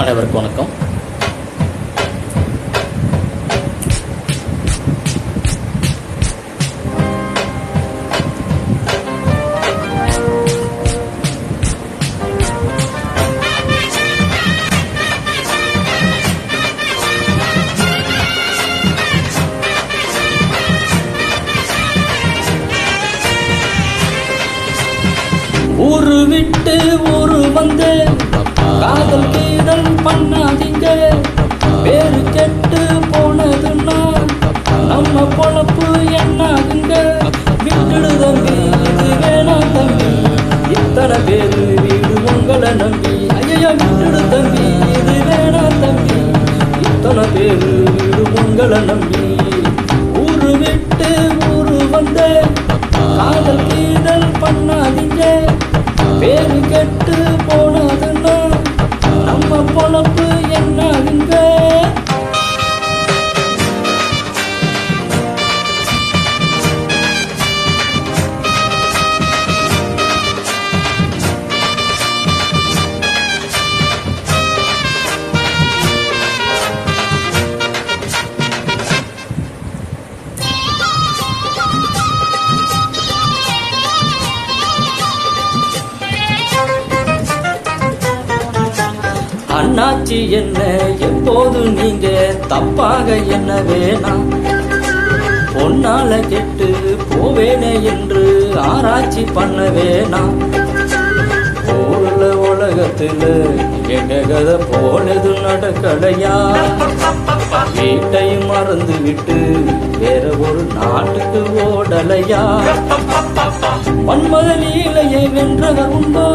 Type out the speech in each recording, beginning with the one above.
அனைவருக்கும் வணக்கம். ஊரு விட்டு ஊரு வந்து காதல் கீதல் பண்ணாதீங்க. பேரு கெட்டு போனதுன்னா நம்ம பொழப்பு என்னாகுங்க. விட்டுடு தம்பி, இது வேணாம் தம்பி, இத்தனை பேரு வீடு உங்களை நம்பி. ஐயா விட்டுடு தம்பி, இது வேணாம் தம்பி, இத்தனை பேரு வீடு உங்களை நம்பி. ஊரு விட்டு ஊரு வந்து காதல் கீதல் பண்ணாதீங்க. பேரு கெட்டு போனதுன்னா நம்ம பொழப்பு என்னாகுங்க. அண்ணாச்சி என்ன எப்போது நீங்க தப்பாக என்ன வேணாம். பொன்னால கெட்டு போவேனே என்று ஆராய்ச்சி பண்ண வேணாம். ஊர்ல உலகத்துல எங்க கதை போனது நடக்கலையா. வீட்டையும் மறந்து விட்டு வேற ஒரு நாட்டுக்கு ஓடலையா. மன்மத லீலையை வென்றவர் உண்டோ,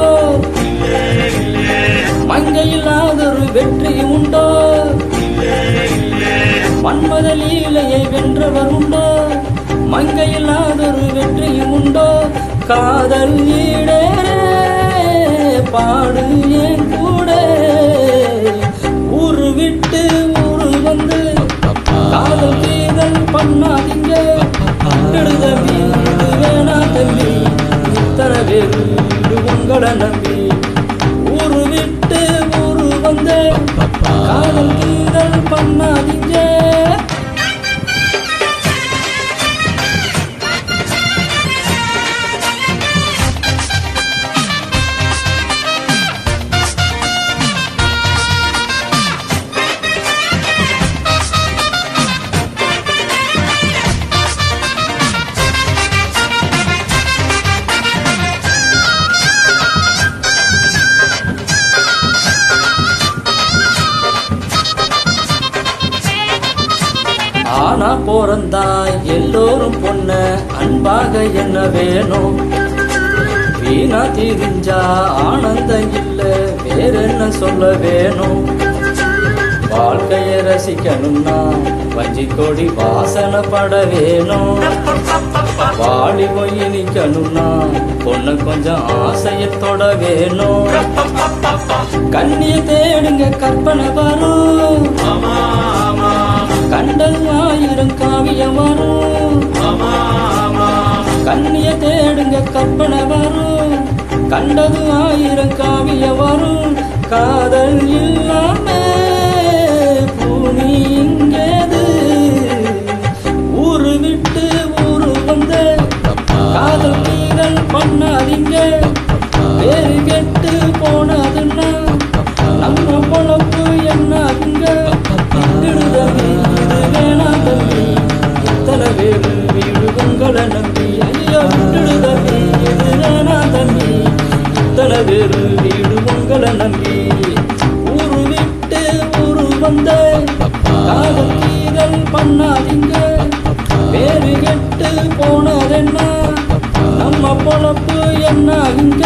மங்கையில்லாதொரு வெற்றியும் உண்டோ. மன்மத லீலையை வென்றவர் உண்டோ, மங்கையில்லாதொரு வெற்றியும் உண்டோ. காதல் ஈடேறே பாடு என் கூட. ஊரு விட்டு ஊரு வந்து காதல் கீதல் பண்ணாதீங்க. தம்பி, இது வேணா தம்பி, இத்தனை பேரு உங்களை நம்பி. ஊரு விட்டு ஊரு வந்து காதல் கீதல் பண்ணாதீங்க. ஆனா போறந்தா எல்லோரும் பொண்ண அன்பாக என்ன வேணும். வீணா திரிஞ்சா ஆனந்தம் இல்ல வேற என்ன சொல்ல வேணும். வாழ்க்கைய ரசிக்கணும்னா வஞ்சி கொடி வாசனை பட வேணும். வாடி போய் நிக்கணும்னா பொண்ணு கொஞ்சம் ஆசைய தொட வேணும். கண்ணிய தேடுங்க கற்பனை வரும். கண்டல் ஆயிரம் காவியம் வரும். கண்ணிய தேடுங்க கற்பனை வரும். கண்டது ஆயிரம் காவியம் வரும். காதல் இல்லாம பூமி இங்கேது. ஊரு விட்டு ஊரு வந்து காதல் கீதல் பண்ணாதீங்க. பேரு கெட்டு போனதுன்னா நம்ம பொழப்பு என்னாகுங்க. தம்பி, இது வேணாம் தம்பி, இத்தனை பேரு வீடு உங்களை நம்பி. ஐயா விட்டுடு தம்பி, இது வேணாம் தம்பி, இத்தனை பேரு வீடு உங்களை நம்பி. ஊரு விட்டு ஊரு வந்து காதல் கீதல் பண்ணாதீங்க. பேரு கெட்டு போனதென்னா நம்ம பொழப்பு என்னாகுங்க.